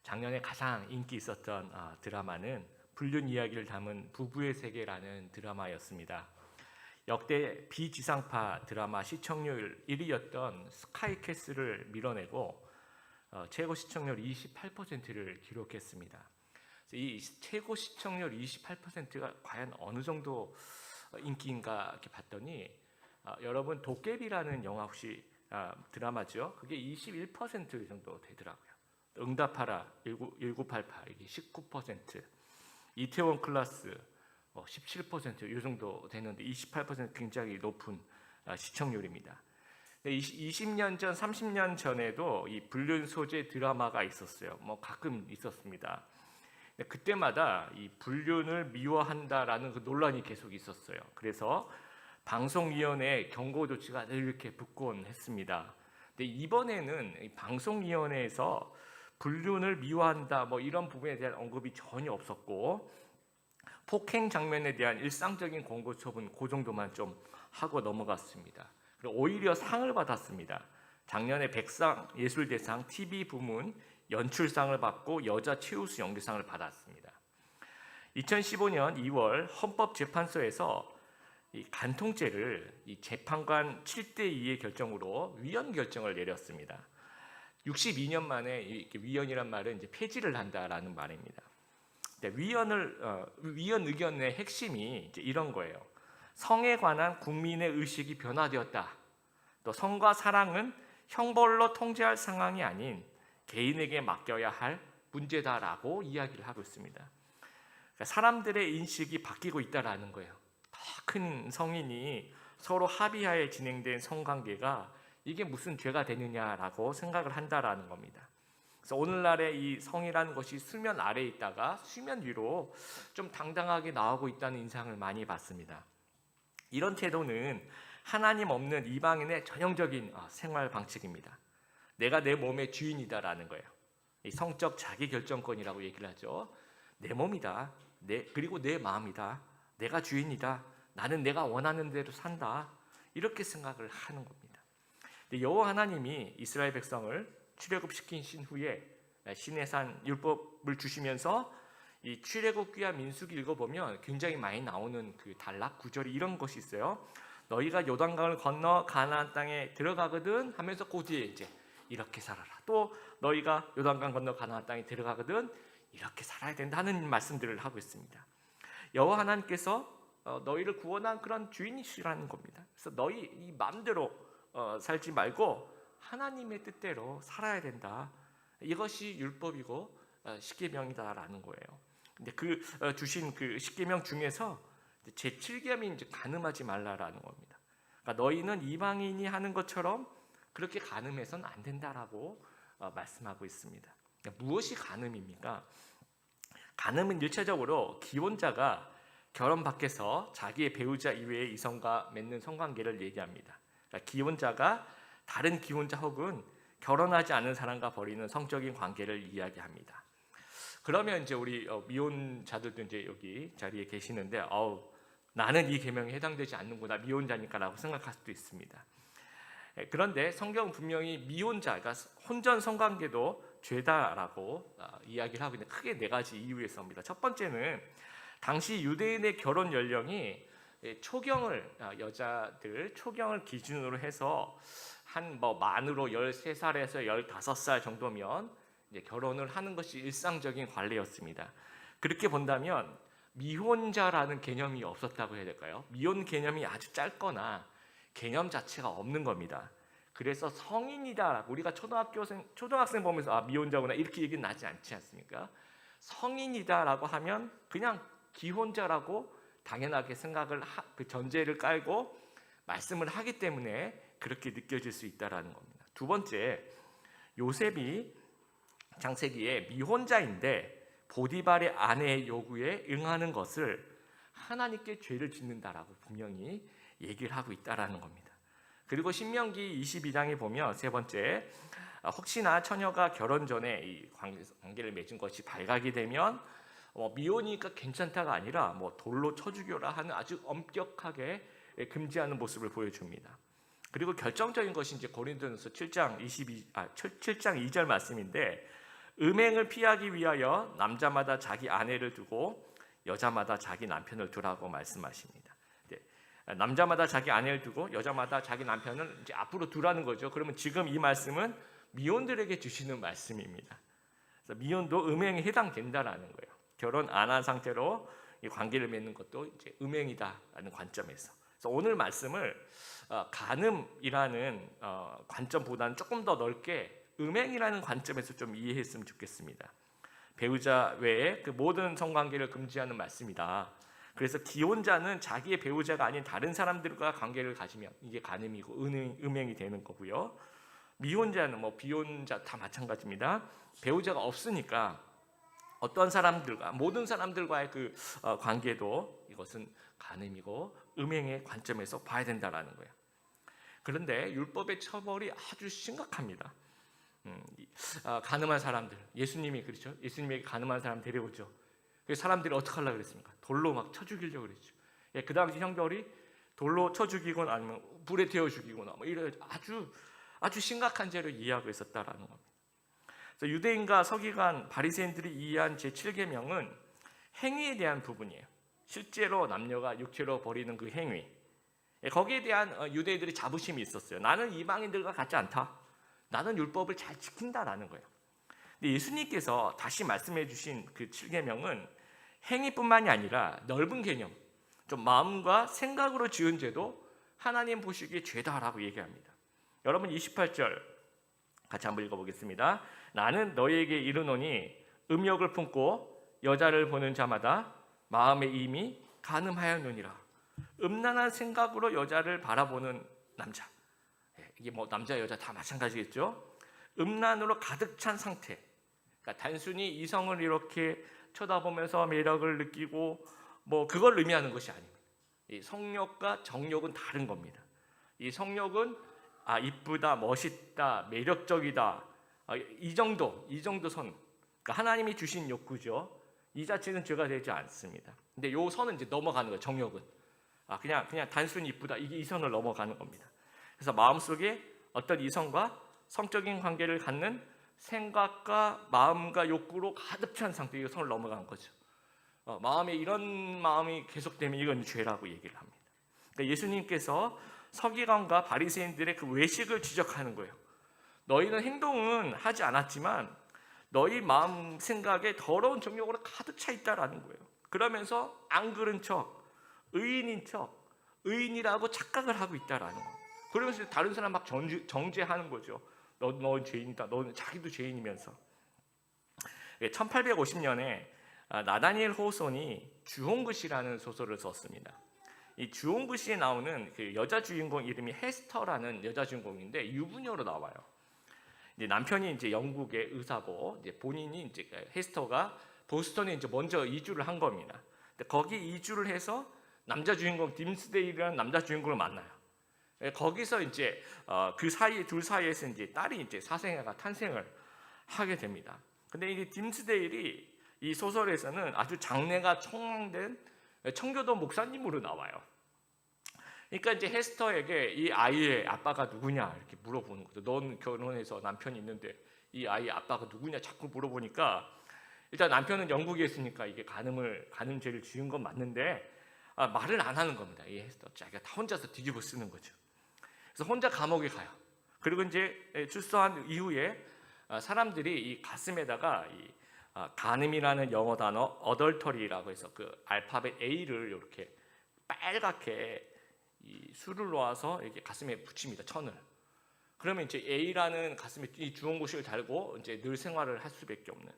작년에 가장 인기 있었던 드라마는 불륜 이야기를 담은 부부의 세계라는 드라마였습니다. 역대 비지상파 드라마 시청률 1위였던 스카이캐슬을 밀어내고 최고 시청률 28%를 기록했습니다. 이 최고 시청률 28%가 과연 어느 정도 인기인가 이렇게 봤더니 여러분 도깨비라는 영화 혹시 드라마죠? 그게 21% 정도 되더라고요. 응답하라 1988 이게 19%, 이태원 클라스 17%이 정도 되는데 28% 굉장히 높은 시청률입니다. 20년 전, 30년 전에도 이 불륜 소재 드라마가 있었어요. 가끔 있었습니다. 그때마다 이 불륜을 미워한다라는 그 논란이 계속 있었어요. 그래서 방송위원회 경고 조치가 늘 이렇게 붙곤 했습니다. 근데 이번에는 이 방송위원회에서 불륜을 미워한다 이런 부분에 대한 언급이 전혀 없었고, 폭행 장면에 대한 일상적인 권고 처분 그 정도만 좀 하고 넘어갔습니다. 그리고 오히려 상을 받았습니다. 작년에 백상 예술대상 TV 부문 연출상을 받고 여자 최우수 연기상을 받았습니다. 2015년 2월 헌법재판소에서 이 간통죄를 이 재판관 7대2의 결정으로 위헌 결정을 내렸습니다. 62년 만에 위헌이란 말은 이제 폐지를 한다라는 말입니다. 위헌 의견의 핵심이 이제 이런 거예요. 성에 관한 국민의 의식이 변화되었다. 또 성과 사랑은 형벌로 통제할 상황이 아닌 개인에게 맡겨야 할 문제다라고 이야기를 하고 있습니다. 그러니까 사람들의 인식이 바뀌고 있다라는 거예요. 더 큰 성인이 서로 합의하에 진행된 성관계가 이게 무슨 죄가 되느냐라고 생각을 한다라는 겁니다. 그래서 오늘날의 이 성이라는 것이 수면 아래에 있다가 수면 위로 좀 당당하게 나오고 있다는 인상을 많이 받습니다. 이런 태도는 하나님 없는 이방인의 전형적인 생활 방식입니다. 내가 내 몸의 주인이다라는 거예요. 이 성적 자기결정권이라고 얘기를 하죠. 내 몸이다. 그리고 내 마음이다. 내가 주인이다. 나는 내가 원하는 대로 산다. 이렇게 생각을 하는 겁니다. 여호와 하나님이 이스라엘 백성을 출애굽시키신 후에 시내산 율법을 주시면서 이 출애굽기와 민수기 읽어보면 굉장히 많이 나오는 그 단락 구절이 이런 것이 있어요. 너희가 요단강을 건너 가나안 땅에 들어가거든 하면서 그 뒤에 이제 이렇게 살아라. 또 너희가 요단강 건너 가나안 땅에 들어가거든 이렇게 살아야 된다는 말씀들을 하고 있습니다. 여호와 하나님께서 너희를 구원한 그런 주인이시라는 겁니다. 그래서 너희 이 마음대로 살지 말고 하나님의 뜻대로 살아야 된다. 이것이 율법이고 십계명이다라는 거예요. 근데 그 주신 그 십계명 중에서 제 7계명이 이제 간음하지 말라라는 겁니다. 그러니까 너희는 이방인이 하는 것처럼 그렇게 간음해서는 안 된다라고 말씀하고 있습니다. 그러니까 무엇이 간음입니까? 간음은 일차적으로 기혼자가 결혼 밖에서 자기의 배우자 이외의 이성과 맺는 성관계를 얘기합니다. 그러니까 기혼자가 다른 기혼자 혹은 결혼하지 않은 사람과 벌이는 성적인 관계를 이야기합니다. 그러면 이제 우리 미혼자들도 이제 여기 자리에 계시는데, 나는 이 계명에 해당되지 않는구나, 미혼자니까라고 생각할 수도 있습니다. 그런데 성경은 분명히 미혼자, 그러니까 혼전 성관계도 죄다라고 이야기를 하고 있는데 크게 4가지 이유에서입니다. 첫 번째는 당시 유대인의 결혼 연령이 여자들 초경을 기준으로 해서 한 만으로 13살에서 15살 정도면 이제 결혼을 하는 것이 일상적인 관례였습니다. 그렇게 본다면 미혼자라는 개념이 없었다고 해야 될까요? 미혼 개념이 아주 짧거나 개념 자체가 없는 겁니다. 그래서 성인이다, 우리가 초등학생 보면서 미혼자구나 이렇게 얘기는 나지 않지 않습니까? 성인이다라고 하면 그냥 기혼자라고 당연하게 생각을 그 전제를 깔고 말씀을 하기 때문에 그렇게 느껴질 수 있다라는 겁니다. 두 번째, 요셉이 창세기에 미혼자인데 보디발의 아내의 요구에 응하는 것을 하나님께 죄를 짓는다라고 분명히 얘기를 하고 있다라는 겁니다. 그리고 신명기 22장에 보면 세 번째, 혹시나 처녀가 결혼 전에 이 관계를 맺은 것이 발각이 되면 미혼이니까 괜찮다가 아니라 돌로 쳐 죽여라 하는 아주 엄격하게 금지하는 모습을 보여줍니다. 그리고 결정적인 것이 이제 고린도전서 7장 2절 말씀인데, 음행을 피하기 위하여 남자마다 자기 아내를 두고 여자마다 자기 남편을 두라고 말씀하십니다. 남자마다 자기 아내를 두고 여자마다 자기 남편을 이제 앞으로 두라는 거죠. 그러면 지금 이 말씀은 미혼들에게 주시는 말씀입니다. 그래서 미혼도 음행에 해당된다라는 거예요. 결혼 안 한 상태로 이 관계를 맺는 것도 이제 음행이다라는 관점에서. 그래서 오늘 말씀을 간음이라는 관점보다는 조금 더 넓게 음행이라는 관점에서 좀 이해했으면 좋겠습니다. 배우자 외에 그 모든 성관계를 금지하는 말씀이다. 그래서 기혼자는 자기의 배우자가 아닌 다른 사람들과 관계를 가지면 이게 간음이고 음행이 되는 거고요. 미혼자는 뭐 비혼자 다 마찬가지입니다. 배우자가 없으니까 어떤 사람들과 모든 사람들과의 그 관계도 이것은 간음이고 음행의 관점에서 봐야 된다라는 거예요. 그런데 율법의 처벌이 아주 심각합니다. 간음한 사람들, 예수님이 그렇죠. 예수님에게 간음한 사람 데려오죠. 그 사람들이 어떻게 하려고 그랬습니까? 돌로 막 쳐 죽이려고 그랬죠. 그 당시 형벌이 돌로 쳐 죽이거나 아니면 불에 태워 죽이거나 뭐 이런 아주 심각한 죄를 이해하고 있었다라는 겁니다. 그래서 유대인과 서기관, 바리새인들이 이해한 제7계명은 행위에 대한 부분이에요. 실제로 남녀가 육체로 벌이는 그 행위. 거기에 대한 유대인들이 자부심이 있었어요. 나는 이방인들과 같지 않다. 나는 율법을 잘 지킨다라는 거예요. 근데 예수님께서 다시 말씀해 주신 그 7계명은 행위뿐만이 아니라 넓은 개념, 좀 마음과 생각으로 지은 죄도 하나님 보시기에 죄다라고 얘기합니다. 여러분 28절 같이 한번 읽어보겠습니다. 나는 너희에게 이르노니 음욕을 품고 여자를 보는 자마다 마음에 이미 간음하였느니라. 음란한 생각으로 여자를 바라보는 남자, 이게 뭐 남자 여자 다 마찬가지겠죠. 음란으로 가득 찬 상태. 그러니까 단순히 이성을 이렇게 쳐다보면서 매력을 느끼고 뭐 그걸 의미하는 것이 아닙니다. 이 성욕과 정욕은 다른 겁니다. 이 성욕은 이쁘다, 멋있다, 매력적이다, 이 정도 선. 그러니까 하나님이 주신 욕구죠. 이 자체는 죄가 되지 않습니다. 근데 요 선은 이제 넘어가는 거예요. 정욕은 그냥 단순히 이쁘다, 이게 이 선을 넘어가는 겁니다. 그래서 마음속에 어떤 이성과 성적인 관계를 갖는 생각과 마음과 욕구로 가득 찬 상태, 이 선을 넘어간 거죠. 마음에 이런 마음이 계속되면 이건 죄라고 얘기를 합니다. 그러니까 예수님께서 서기관과 바리새인들의 그 외식을 지적하는 거예요. 너희는 행동은 하지 않았지만 너희 마음 생각에 더러운 정욕으로 가득 차 있다라는 거예요. 그러면서 안 그른 척, 의인인 척, 의인이라고 착각을 하고 있다라는 거예요. 그러면서 다른 사람 막 정죄하는 거죠. 너 죄인이다. 너는 자기도 죄인이면서. 1850년에 나다니엘 호손이 주홍글씨라는 소설을 썼습니다. 이 주홍글씨에 나오는 그 여자 주인공 이름이 헤스터라는 여자 주인공인데 유부녀로 나와요. 이제 남편이 이제 영국의 의사고 이제 본인이 이제 헤스터가 보스턴에 이제 먼저 이주를 한 겁니다. 근데 거기 이주를 해서 남자 주인공 딤스데일이라는 남자 주인공을 만나요. 거기서 이제 그 사이 둘 사이에서 이제 딸이 이제 사생아가 탄생을 하게 됩니다. 근데 이 딤스데일이 이 소설에서는 아주 장래가 촉망된 청교도 목사님으로 나와요. 그러니까 이제 헤스터에게 이 아이의 아빠가 누구냐 이렇게 물어보는 거죠. 넌 결혼해서 남편이 있는데 이 아이의 아빠가 누구냐 자꾸 물어보니까 일단 남편은 영국에 있으니까 이게 간음죄를 지은 건 맞는데 말을 안 하는 겁니다. 이 헤스터 자기가 다 혼자서 뒤집어 쓰는 거죠. 그래서 혼자 감옥에 가요. 그리고 이제 출소한 이후에 사람들이 이 가슴에다가 이 간음이라는 영어 단어 adultery라고 해서 그 알파벳 A를 이렇게 빨갛게 이 수를 놓아서 이렇게 가슴에 붙입니다. 천을. 그러면 이제 A라는 가슴에 이 주홍글씨를 달고 이제 늘 생활을 할 수밖에 없는.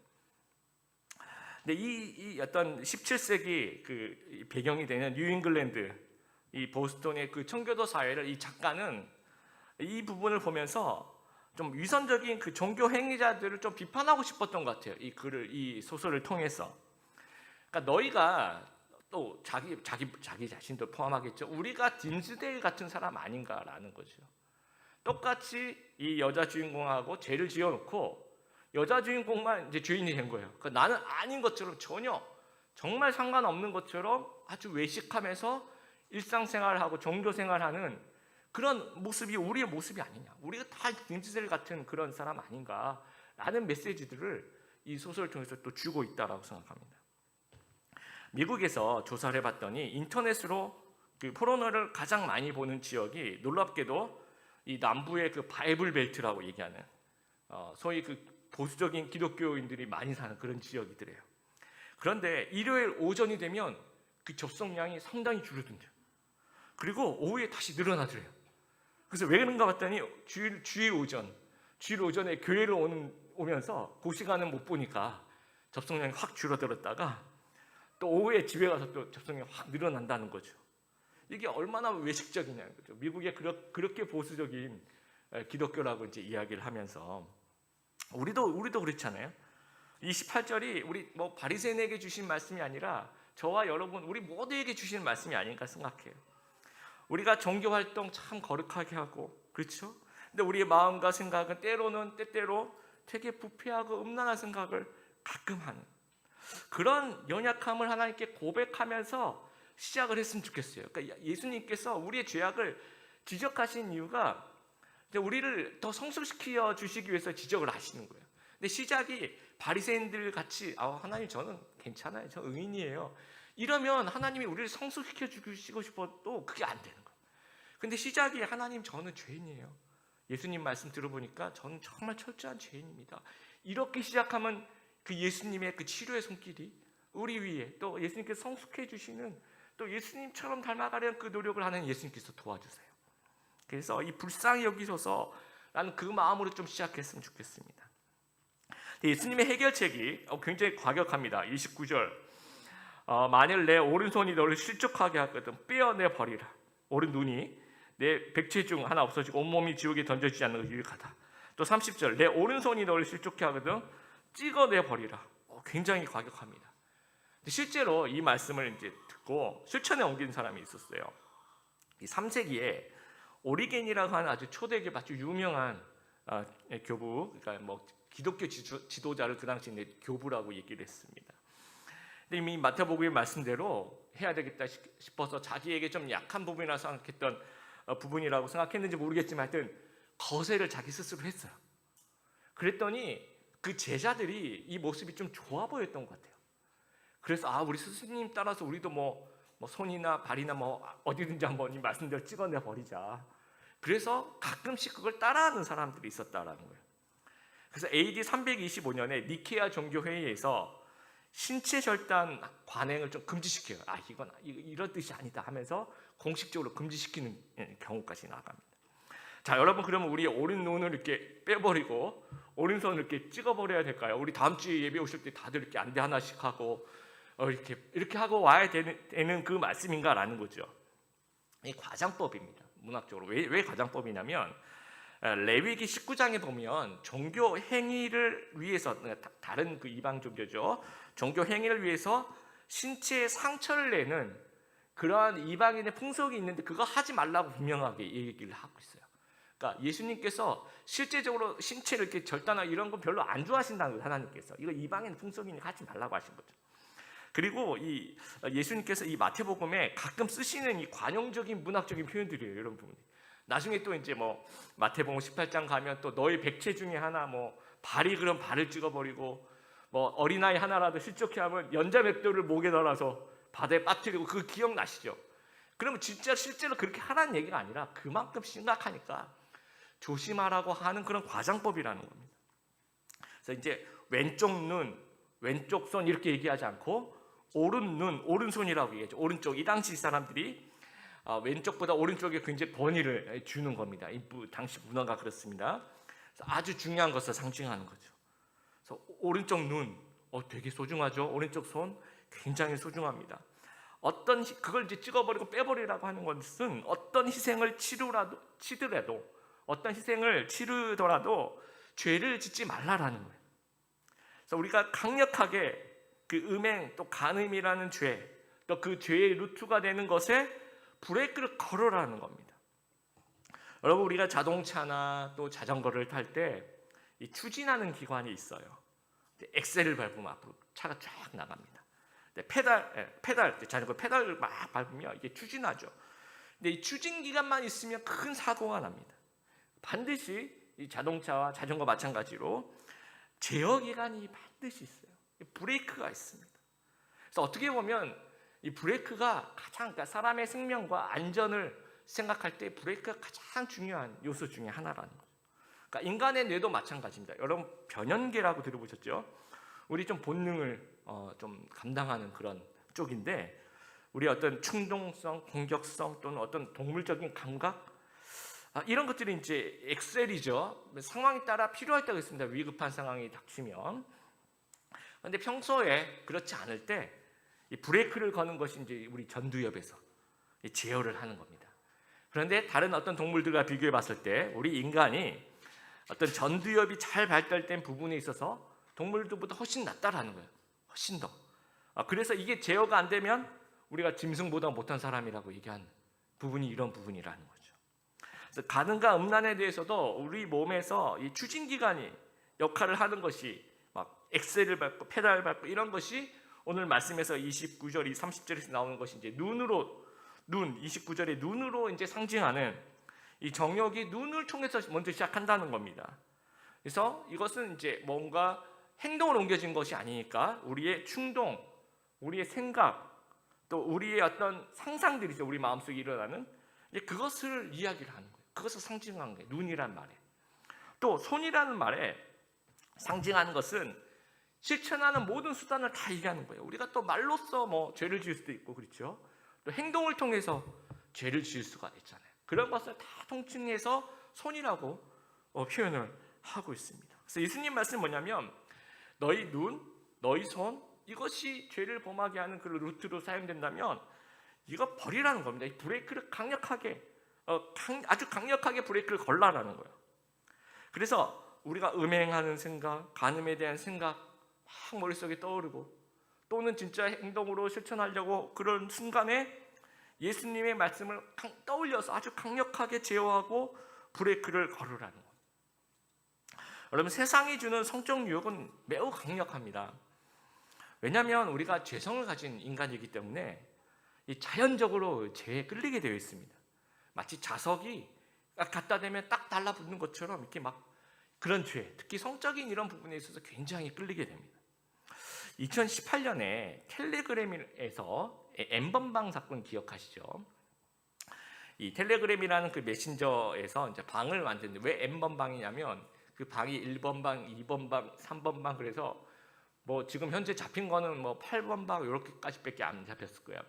근데 이 어떤 17세기 그 배경이 되는 뉴잉글랜드 이 보스턴의 그 청교도 사회를 이 작가는 이 부분을 보면서 좀 위선적인 그 종교 행위자들을 좀 비판하고 싶었던 것 같아요. 이 소설을 통해서. 그러니까 너희가 또 자기 자신도 포함하겠죠. 우리가 딤스데일 같은 사람 아닌가라는 거죠. 똑같이 이 여자 주인공하고 죄를 지어놓고 여자 주인공만 이제 죄인이 된 거예요. 그러니까 나는 아닌 것처럼 전혀 정말 상관없는 것처럼 아주 외식하면서 일상생활하고 종교생활하는 그런 모습이 우리의 모습이 아니냐. 우리가 다 딤스데일 같은 그런 사람 아닌가라는 메시지들을 이 소설을 통해서 또 주고 있다라고 생각합니다. 미국에서 조사를 해봤더니 인터넷으로 그 포르노를 가장 많이 보는 지역이 놀랍게도 이 남부의 그 바이블 벨트라고 얘기하는 소위 그 보수적인 기독교인들이 많이 사는 그런 지역이더래요. 그런데 일요일 오전이 되면 그 접속량이 상당히 줄어든대요. 그리고 오후에 다시 늘어나더래요. 그래서 왜 그런가 봤더니 주일 오전에 교회를 오면서 그 시간은 못 보니까 접속량이 확 줄어들었다가 또 오후에 집에 가서 또 접속량이 확 늘어난다는 거죠. 이게 얼마나 외식적이냐는 거죠. 미국의 그렇게 보수적인 기독교라고 이제 이야기를 하면서 우리도 그렇잖아요. 28절이 우리 뭐 바리새인에게 주신 말씀이 아니라 저와 여러분 우리 모두에게 주신 말씀이 아닌가 생각해요. 우리가 종교 활동 참 거룩하게 하고 그렇죠? 근데 우리의 마음과 생각은 때때로 되게 부패하고 음란한 생각을 가끔 하는 그런 연약함을 하나님께 고백하면서 시작을 했으면 좋겠어요. 그러니까 예수님께서 우리의 죄악을 지적하신 이유가 우리를 더 성숙시켜 주시기 위해서 지적을 하시는 거예요. 근데 시작이 바리새인들 같이 하나님 저는 괜찮아요. 저 의인이에요. 이러면 하나님이 우리를 성숙시켜 주시고 싶어도 그게 안 되는 거예요. 근데 시작이 하나님 저는 죄인이에요. 예수님 말씀 들어보니까 저는 정말 철저한 죄인입니다. 이렇게 시작하면 그 예수님의 그 치료의 손길이 우리 위에 또 예수님께서 성숙해 주시는 또 예수님처럼 닮아가려는 그 노력을 하는 예수님께서 도와주세요. 그래서 이 불쌍히 여기소서라는 그 마음으로 좀 시작했으면 좋겠습니다. 예수님의 해결책이 굉장히 과격합니다. 29절 만일 내 오른손이 너를 실족하게 하거든 빼어내 버리라. 오른 눈이 내 백체 중 하나 없어지고 온몸이 지옥에 던져지지 않는 것이 유익하다. 또 30절 내 오른손이 너를 실족해 하거든 찍어내 버리라. 굉장히 과격합니다. 실제로 이 말씀을 이제 듣고 실천에 옮긴 사람이 있었어요. 이 3세기에 오리겐이라고 하는 아주 초대교 아주 유명한 교부, 그러니까 뭐 기독교 지도자를 그 당시에 교부라고 얘기를 했습니다. 근데 이미 마태복음의 말씀대로 해야 되겠다 싶어서 자기에게 좀 약한 부분이라 생각했던 부분이라고 생각했는지 모르겠지만 하여튼 거세를 자기 스스로 했어요. 그랬더니 그 제자들이 이 모습이 좀 좋아 보였던 것 같아요. 그래서 우리 스승님 따라서 우리도 뭐 손이나 발이나 뭐 어디든지 한번 이 말씀대로 찍어내 버리자. 그래서 가끔씩 그걸 따라하는 사람들이 있었다라는 거예요. 그래서 AD 325년에 니케아 종교회의에서 신체 절단 관행을 좀 금지시켜요. 이건 이런 뜻이 아니다 하면서 공식적으로 금지시키는 경우까지 나갑니다. 자, 여러분 그러면 우리 오른 눈을 이렇게 빼버리고 오른손을 이렇게 찍어버려야 될까요? 우리 다음 주에 예배 오실 때 다들 이렇게 안대 하나씩 하고 이렇게 하고 와야 되는 그 말씀인가라는 거죠. 이 과장법입니다. 문학적으로 왜 과장법이냐면 레위기 19장에 보면 종교 행위를 위해서 다른 그 이방 종교죠. 종교 행위를 위해서 신체에 상처를 내는 그러한 이방인의 풍속이 있는데 그거 하지 말라고 분명하게 얘기를 하고 있어요. 그러니까 예수님께서 실제적으로 신체를 이렇게 절단하고 이런 거 별로 안 좋아하신다는 거예요. 하나님께서 이거 이방인 풍속이니까 하지 말라고 하신 거죠. 그리고 이 예수님께서 이 마태복음에 가끔 쓰시는 이 관용적인 문학적인 표현들이에요, 여러분. 나중에 또 이제 뭐 마태복음 18장 가면 또 너희 백체 중에 하나 뭐 발이 그럼 발을 찍어버리고 뭐 어린아이 하나라도 실족해 하면 연자맷돌을 목에 달아서 바다에 빠뜨리고 그거 기억나시죠? 그러면 진짜 실제로 그렇게 하라는 얘기가 아니라 그만큼 심각하니까 조심하라고 하는 그런 과장법이라는 겁니다. 그래서 이제 왼쪽 눈, 왼쪽 손 이렇게 얘기하지 않고 오른 눈, 오른손이라고 얘기하죠. 오른쪽 이 당시 사람들이 왼쪽보다 오른쪽에 굉장히 권위를 주는 겁니다. 이 당시 문화가 그렇습니다. 아주 중요한 것을 상징하는 거죠. 그래서 오른쪽 눈, 되게 소중하죠. 오른쪽 손 굉장히 소중합니다. 그걸 이제 찍어버리고 빼버리라고 하는 것은 어떤 희생을 치더라도 어떤 희생을 치르더라도 죄를 짓지 말라라는 거예요. 그래서 우리가 강력하게 그 음행 또 간음이라는 죄 또 그 죄의 루트가 되는 것에 브레이크를 걸어라는 겁니다. 여러분 우리가 자동차나 또 자전거를 탈 때 이 추진하는 기관이 있어요. 엑셀을 밟으면 앞으로 차가 쫙 나갑니다. 페달 자전거 페달을 막 밟으면 이게 추진하죠. 근데 이 추진 기관만 있으면 큰 사고가 납니다. 반드시 이 자동차와 자전거 마찬가지로 제어 기간이 반드시 있어요. 브레이크가 있습니다. 그래서 어떻게 보면 이 브레이크가 가장, 그러니까 사람의 생명과 안전을 생각할 때 브레이크가 가장 중요한 요소 중에 하나라는 거죠. 그러니까 인간의 뇌도 마찬가지입니다. 여러분 변연계라고 들어보셨죠? 우리 좀 본능을 좀 감당하는 그런 쪽인데, 우리 어떤 충동성, 공격성 또는 어떤 동물적인 감각, 이런 것들이 이제 엑셀이죠. 상황에 따라 필요할 때가 있습니다. 위급한 상황이 닥치면. 그런데 평소에 그렇지 않을 때 이 브레이크를 거는 것이 이제 우리 전두엽에서 제어를 하는 겁니다. 그런데 다른 어떤 동물들과 비교해 봤을 때 우리 인간이 어떤 전두엽이 잘 발달된 부분에 있어서 동물들보다 훨씬 낫다라는 거예요. 훨씬 더. 그래서 이게 제어가 안 되면 우리가 짐승보다 못한 사람이라고 얘기한 부분이 이런 부분이라는 거죠. 그래서 가능과 음란에 대해서도 우리 몸에서 이 추진기관이 역할을 하는 것이 막 엑셀을 밟고 페달을 밟고 이런 것이 오늘 말씀에서 29절, 30절에서 나오는 것이 이제 눈 29절에 눈으로 이제 상징하는 이 정욕이 눈을 통해서 먼저 시작한다는 겁니다. 그래서 이것은 이제 뭔가 행동으로 옮겨진 것이 아니니까 우리의 충동, 우리의 생각, 또 우리의 어떤 상상들이죠. 우리 마음속에 일어나는 그것을 이야기를 하는 거예요. 그것을 상징하는 거예요. 눈이란 말에. 또 손이라는 말에 상징하는 것은 실천하는 모든 수단을 다 얘기하는 거예요. 우리가 또 말로써 뭐 죄를 지을 수도 있고 그렇죠. 또 행동을 통해서 죄를 지을 수가 있잖아요. 그런 것을 다 통칭해서 손이라고 표현을 하고 있습니다. 그래서 예수님 말씀은 뭐냐면 너희 눈, 너희 손 이것이 죄를 범하게 하는 그 루트로 사용된다면 이거 버리라는 겁니다. 이 브레이크를 강력하게 아주 강력하게 브레이크를 걸라라는 거예요. 그래서 우리가 음행하는 생각, 간음에 대한 생각 막 머릿속에 떠오르고 또는 진짜 행동으로 실천하려고 그런 순간에 예수님의 말씀을 떠올려서 아주 강력하게 제어하고 브레이크를 걸으라는 거예요. 여러분 세상이 주는 성적 유혹은 매우 강력합니다. 왜냐하면 우리가 죄성을 가진 인간이기 때문에 이 자연적으로 죄에 끌리게 되어 있습니다. 마치 자석이 갖다 대면 딱 달라붙는 것처럼 이렇게 막 그런 죄, 특히 성적인 이런 부분에 있어서 굉장히 끌리게 됩니다. 2018년에 텔레그램에서 N번방 사건 기억하시죠? 이 텔레그램이라는 그 메신저에서 이제 방을 만드는데 왜 N번방이냐면 그 방이 1번방, 2번방, 3번방 그래서 뭐 지금 현재 잡힌 거는 뭐 8번방 이렇게까지밖에 안 잡혔을 거예요.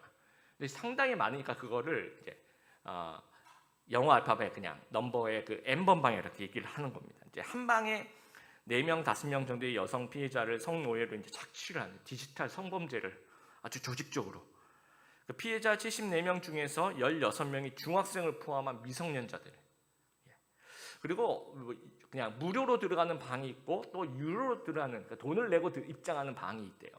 근데 상당히 많으니까 그거를 이제 영어 알파벳 그냥 넘버의 그 N번방에 이렇게 얘기를 하는 겁니다. 이제 한 방에 4명, 5명 정도의 여성 피해자를 성노예로 이제 착취를 하는 디지털 성범죄를 아주 조직적으로. 그 피해자 74명 중에서 16명이 중학생을 포함한 미성년자들. 그리고 그냥 무료로 들어가는 방이 있고 또 유료로 들어가는 그러니까 돈을 내고 입장하는 방이 있대요.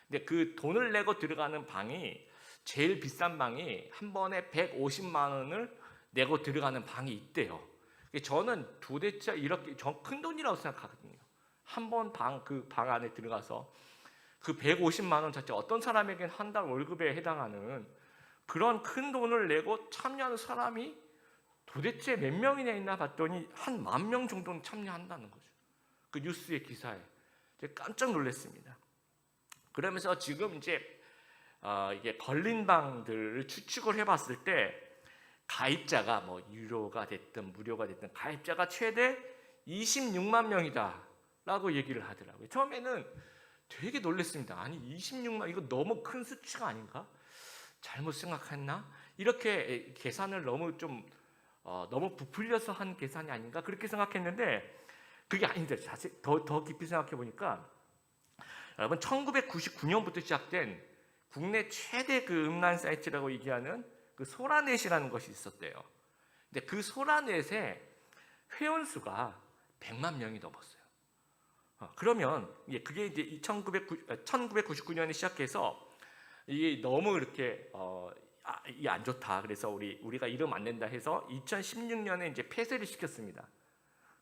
근데 그 돈을 내고 들어가는 방이 제일 비싼 방이 한 번에 150만 원을 내고 들어가는 방이 있대요. 저는 도대체 이렇게 큰 돈이라고 생각하거든요. 한 번 그 방 안에 들어가서 그 150만 원 자체 어떤 사람에게는 한 달 월급에 해당하는 그런 큰 돈을 내고 참여하는 사람이 도대체 몇 명이나 있나 봤더니 한 10,000명 정도는 참여한다는 거죠. 그 뉴스의 기사에 제가 깜짝 놀랐습니다. 그러면서 지금 이제 이게 걸린 방들을 추측을 해봤을 때 가입자가 뭐 유료가 됐든 무료가 됐든 가입자가 최대 26만 명이다라고 얘기를 하더라고요. 처음에는 되게 놀랐습니다. 아니 26만 이거 너무 큰 수치가 아닌가? 잘못 생각했나? 이렇게 계산을 너무 부풀려서 한 계산이 아닌가? 그렇게 생각했는데 그게 아닌데 자세히 더 깊이 생각해 보니까 여러분 1999년부터 시작된 국내 최대 그 음란 사이트라고 얘기하는 그 소라넷이라는 것이 있었대요. 근데 그 소라넷의 회원수가 100만 명이 넘었어요. 그러면 그게 이제 1999년에 시작해서 이게 너무 이렇게 이게 안 좋다. 그래서 우리가 이러면 안 된다 해서 2016년에 이제 폐쇄를 시켰습니다.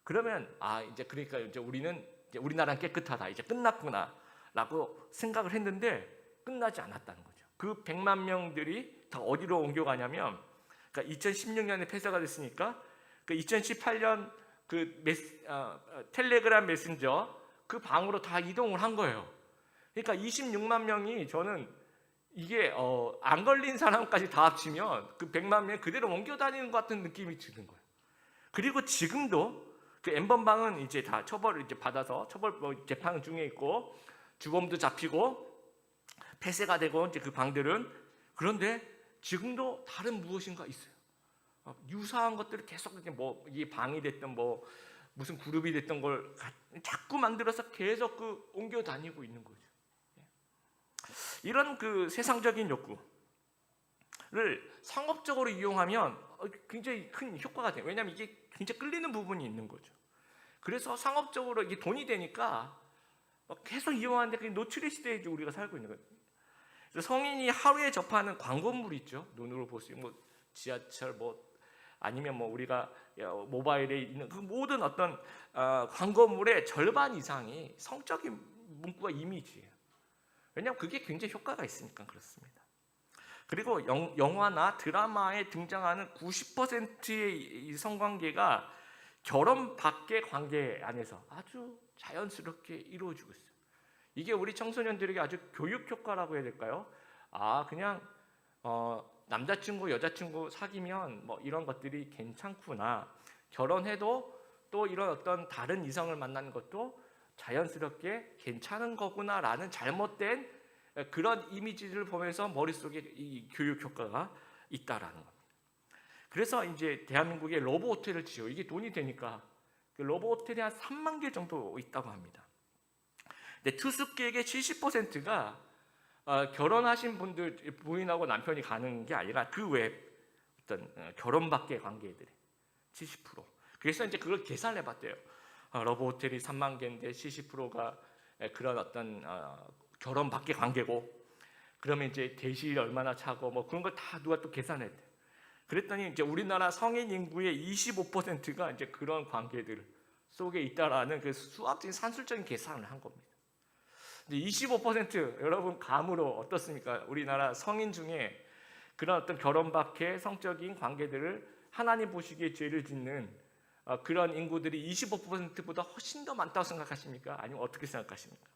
그러면 이제 그러니까 이제 우리는 이제 우리나라는 깨끗하다. 이제 끝났구나라고 생각을 했는데 끝나지 않았다는 거죠. 그 100만 명들이 다 어디로 옮겨가냐면, 그러니까 2016년에 폐쇄가 됐으니까 그 2018년 그 텔레그램 메신저 그 방으로 다 이동을 한 거예요. 그러니까 26만 명이 저는 이게 안 걸린 사람까지 다 합치면 그 100만 명 그대로 옮겨 다니는 것 같은 느낌이 드는 거예요. 그리고 지금도 그 N번방은 이제 다 처벌을 이제 받아서 처벌 재판 중에 있고 주범도 잡히고 폐쇄가 되고 이제 그 방들은. 그런데 지금도 다른 무엇인가 있어요. 유사한 것들을 계속 이제 뭐 이게 방이 됐든 뭐 무슨 그룹이 됐던 걸 자꾸 만들어서 계속 그 옮겨 다니고 있는 거죠. 이런 그 세상적인 욕구를 상업적으로 이용하면 굉장히 큰 효과가 돼요. 왜냐하면 이게 굉장히 끌리는 부분이 있는 거죠. 그래서 상업적으로 이게 돈이 되니까 계속 이용하는데 그게 노출의 시대에 우리가 살고 있는 거예요. 그래서 성인이 하루에 접하는 광고물 있죠. 눈으로 볼 수 있는 뭐 지하철 뭐 아니면 뭐 우리가 모바일에 있는 그 모든 어떤 광고물의 절반 이상이 성적인 문구와 이미지예요. 왜냐하면 그게 굉장히 효과가 있으니까 그렇습니다. 그리고 영화나 드라마에 등장하는 90%의 이 성관계가 결혼 밖의 관계 안에서 아주 자연스럽게 이루어지고 있어요. 이게 우리 청소년들에게 아주 교육 효과라고 해야 될까요? 그냥 남자친구, 여자친구 사귀면 뭐 이런 것들이 괜찮구나. 결혼해도 또 이런 어떤 다른 이성을 만나는 것도 자연스럽게 괜찮은 거구나라는 잘못된 그런 이미지를 보면서 머릿속에 이 교육 효과가 있다라는 겁니다. 그래서 이제 대한민국에 러브 호텔을 지어 이게 돈이 되니까 그 러브 호텔이 한 3만 개 정도 있다고 합니다. 근데 투숙객의 70%가 결혼하신 분들 부인하고 남편이 가는 게 아니라 그 외 어떤 결혼 밖의 관계들이 70%. 그래서 이제 그걸 계산해 봤대요. 러브 호텔이 3만 개인데 70%가 그런 어떤 결혼 밖의 관계고, 그러면 이제 대시일 얼마나 차고 뭐 그런 걸 다 누가 또 계산했대. 그랬더니 이제 우리나라 성인 인구의 25%가 이제 그런 관계들 속에 있다라는 그 수학적인 산술적인 계산을 한 겁니다. 근데 25% 여러분 감으로 어떻습니까? 우리나라 성인 중에 그런 어떤 결혼 밖의 성적인 관계들을 하나님 보시기에 죄를 짓는 그런 인구들이 25%보다 훨씬 더 많다고 생각하십니까? 아니면 어떻게 생각하십니까?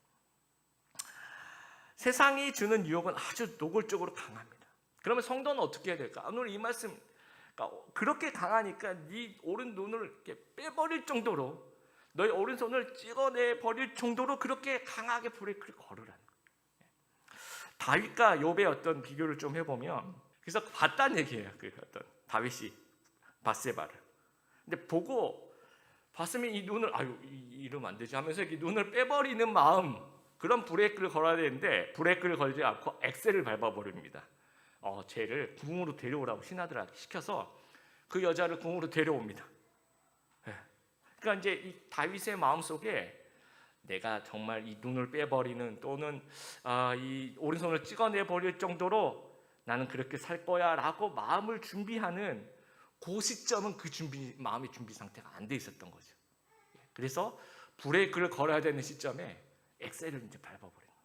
세상이 주는 유혹은 아주 노골적으로 강합니다. 그러면 성도는 어떻게 해야 될까? 오늘 이 말씀 그렇게 강하니까 네 오른 눈을 이렇게 빼버릴 정도로, 너의 오른손을 찍어내 버릴 정도로 그렇게 강하게 브레이크를 걸으라는 거예요. 다윗과 욥의 어떤 비교를 좀 해보면, 그래서 봤다는 얘기예요. 그 어떤 다윗이 밧세바를. 근데 보고 봤으면 이 눈을 이러면 안 되지 하면서 이 눈을 빼버리는 마음, 그런 브레이크를 걸어야 되는데 브레이크를 걸지 않고 엑셀을 밟아버립니다. 쟤를 궁으로 데려오라고 신하들한테 시켜서 그 여자를 궁으로 데려옵니다. 그러니까 이제 이 다윗의 마음속에 내가 정말 이 눈을 빼버리는 또는 이 오른손을 찍어내 버릴 정도로 나는 그렇게 살 거야라고 마음을 준비하는 그 시점은 그 마음의 준비 상태가 안 돼 있었던 거죠. 그래서 브레이크를 걸어야 되는 시점에 엑셀을 이제 밟아버린 거예요.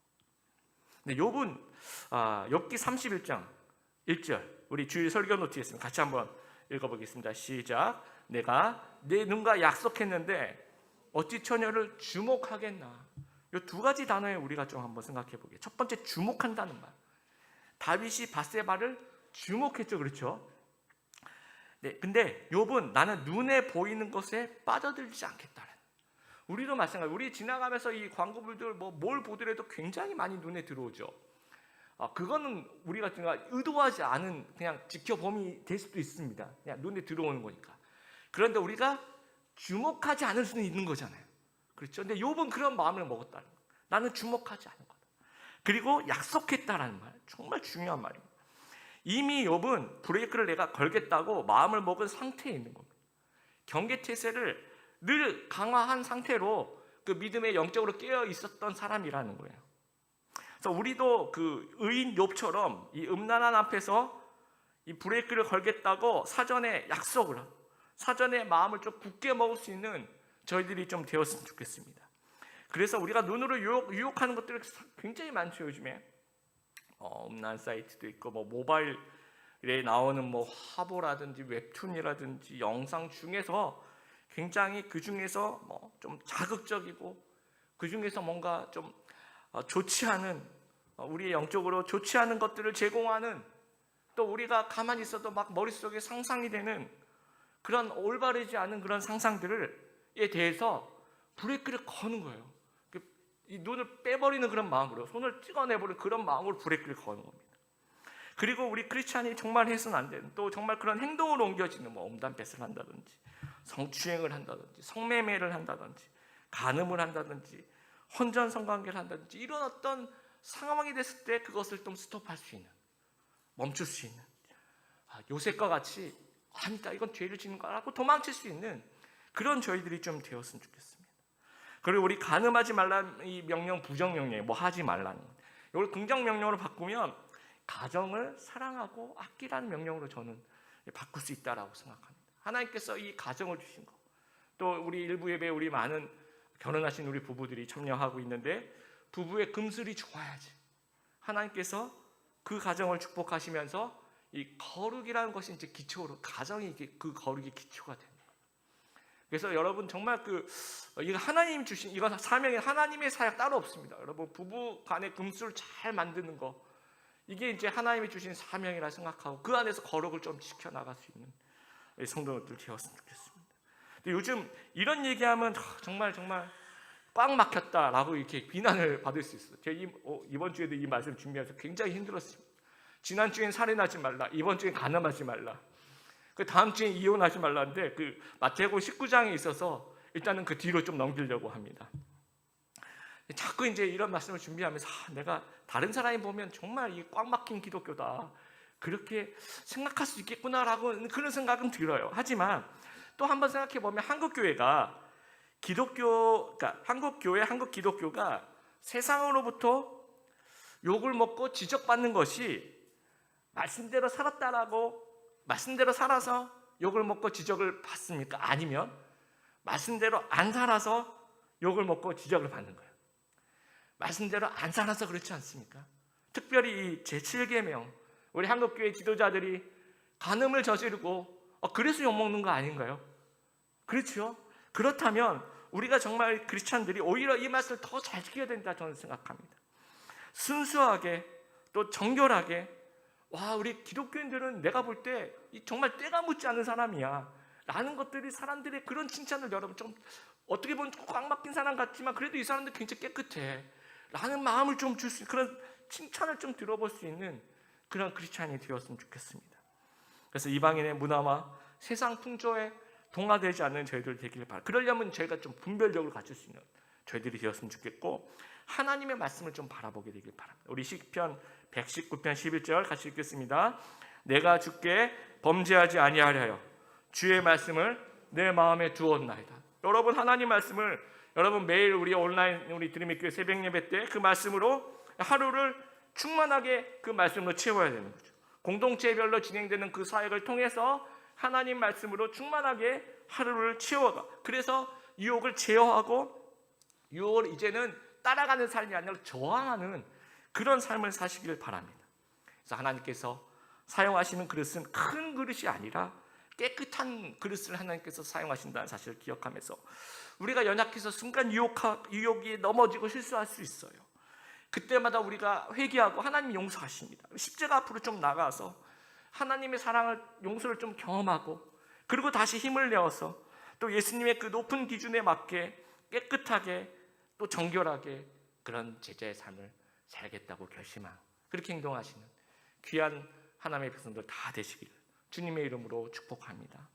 근데 욥은 욥기 31장 1절 우리 주일 설교 노트에 있으면 같이 한번 읽어보겠습니다. 시작. 내가 내 눈과 약속했는데 어찌 처녀를 주목하겠나. 이 두 가지 단어에 우리가 좀 한번 생각해 보게. 첫 번째, 주목한다는 말. 다윗이 밧세바를 주목했죠, 그렇죠? 네, 근데 욥은 나는 눈에 보이는 것에 빠져들지 않겠다는. 우리도 마찬가지. 우리 지나가면서 이 광고물들 뭘 보더라도 굉장히 많이 눈에 들어오죠. 그거는 우리가 의도하지 않은 그냥 지켜봄이 될 수도 있습니다. 그냥 눈에 들어오는 거니까. 그런데 우리가 주목하지 않을 수는 있는 거잖아요. 그렇죠? 근데 욥은 그런 마음을 먹었다는 거예요. 나는 주목하지 않을 거다. 그리고 약속했다라는 말, 정말 중요한 말입니다. 이미 욥은 브레이크를 내가 걸겠다고 마음을 먹은 상태에 있는 겁니다. 경계태세를 늘 강화한 상태로 그 믿음에 영적으로 깨어 있었던 사람이라는 거예요. 그래서 우리도 그 의인 욥처럼 이 음란한 앞에서 이 브레이크를 걸겠다고 사전에 약속을 하고 사전에 마음을 좀 굳게 먹을 수 있는 저희들이 좀 되었으면 좋겠습니다. 그래서 우리가 눈으로 유혹하는 것들이 굉장히 많죠. 요즘에 음란 사이트도 있고 모바일에 나오는 화보라든지 웹툰이라든지 영상 중에서 굉장히 그 중에서 좀 자극적이고 그 중에서 뭔가 좀 좋지 않은, 우리의 영적으로 좋지 않은 것들을 제공하는, 또 우리가 가만히 있어도 막 머릿속에 상상이 되는 그런 올바르지 않은 그런 상상들에 대해서 브레이크를 거는 거예요. 이 눈을 빼버리는 그런 마음으로, 손을 찍어내버리는 그런 마음으로 브레이크를 거는 겁니다. 그리고 우리 크리스찬이 정말 해서는 안 되는, 또 정말 그런 행동으로 옮겨지는, 뭐 음담뱃을 한다든지 성추행을 한다든지 성매매를 한다든지 간음을 한다든지 혼전 성관계를 한다든지 이런 어떤 상황이 됐을 때 그것을 좀 스톱할 수 있는, 멈출 수 있는, 요셉과 같이 아니다 이건 죄를 짓는 거라고 도망칠 수 있는 그런 저희들이 좀 되었으면 좋겠습니다. 그리고 우리 간음하지 말라는 이 명령, 부정 명령, 뭐 하지 말라는, 이걸 긍정 명령으로 바꾸면 가정을 사랑하고 아끼라는 명령으로 저는 바꿀 수 있다라고 생각합니다. 하나님께서 이 가정을 주신 거, 또 우리 일부 예배에 우리 많은 결혼하신 우리 부부들이 참여하고 있는데, 부부의 금슬이 좋아야지 하나님께서 그 가정을 축복하시면서 이 거룩이라는 것이 이제 기초로, 가정이 그 거룩의 기초가 됩니다. 그래서 여러분 정말 이거 하나님 주신, 이거 사명이 하나님의 사역 따로 없습니다. 여러분 부부 간의 금술을 잘 만드는 거, 이게 이제 하나님이 주신 사명이라 생각하고 그 안에서 거룩을 좀 지켜나갈 수 있는 성도들 되었으면 좋겠습니다. 근데 요즘 이런 얘기하면 정말 꽉 막혔다라고 이렇게 비난을 받을 수 있어요. 제가 이번 주에도 이 말씀 준비해서 굉장히 힘들었습니다. 지난 주엔 살인하지 말라, 이번 주엔 간음하지 말라, 그 다음 주엔 이혼하지 말라는데 그 마태복음 19장에 있어서 일단은 그 뒤로 좀 넘기려고 합니다. 자꾸 이제 이런 말씀을 준비하면서 내가 다른 사람이 보면 정말 이 꽉 막힌 기독교다 그렇게 생각할 수 있겠구나라고 그런 생각은 들어요. 하지만 또 한번 생각해 보면 한국 교회가 그러니까 한국 교회, 한국 기독교가 세상으로부터 욕을 먹고 지적받는 것이 말씀대로 살았다라고, 말씀대로 살아서 욕을 먹고 지적을 받습니까? 아니면 말씀대로 안 살아서 욕을 먹고 지적을 받는 거예요. 말씀대로 안 살아서 그렇지 않습니까? 특별히 이 제7계명, 우리 한국교회 지도자들이 간음을 저지르고 그래서 욕먹는 거 아닌가요? 그렇죠? 그렇다면 우리가 정말 크리스찬들이 오히려 이 말씀을 더 잘 지켜야 된다 저는 생각합니다. 순수하게 또 정결하게, 우리 기독교인들은 내가 볼 때 정말 때가 묻지 않은 사람이야 라는 것들이, 사람들의 그런 칭찬을 여러분 좀 어떻게 보면 꽉 막힌 사람 같지만 그래도 이 사람들 굉장히 깨끗해 라는 마음을 좀 줄 수, 그런 칭찬을 좀 들어볼 수 있는 그런 크리스찬이 되었으면 좋겠습니다. 그래서 이방인의 문화와 세상 풍조에 동화되지 않는 저희들 되기를 바랍니다. 그러려면 저희가 좀 분별력을 갖출 수 있는 저희들이 되었으면 좋겠고, 하나님의 말씀을 좀 바라보게 되길 바랍니다. 우리 시편 119편 11절 같이 읽겠습니다. 내가 주께 범죄하지 아니하려 주의 말씀을 내 마음에 두었나이다. 여러분 하나님 말씀을 여러분 매일 우리 온라인 우리 드림의교회 새벽 예배 때 그 말씀으로 하루를 충만하게 그 말씀으로 채워야 되는 거죠. 공동체별로 진행되는 그 사역을 통해서 하나님 말씀으로 충만하게 하루를 채워가, 그래서 유혹을 제어하고 유혹을 이제는 따라가는 삶이 아니라 저항하는 그런 삶을 사시길 바랍니다. 그래서 하나님께서 사용하시는 그릇은 큰 그릇이 아니라 깨끗한 그릇을 하나님께서 사용하신다는 사실을 기억하면서, 우리가 연약해서 순간 유혹이 넘어지고 실수할 수 있어요. 그때마다 우리가 회개하고 하나님 용서하십니다. 십자가 앞으로 좀 나가서 하나님의 사랑을, 용서를 좀 경험하고, 그리고 다시 힘을 내어서 또 예수님의 그 높은 기준에 맞게 깨끗하게 또 정결하게 그런 제자의 삶을 살겠다고 결심하고 그렇게 행동하시는 귀한 하나님의 백성들 다 되시기를 주님의 이름으로 축복합니다.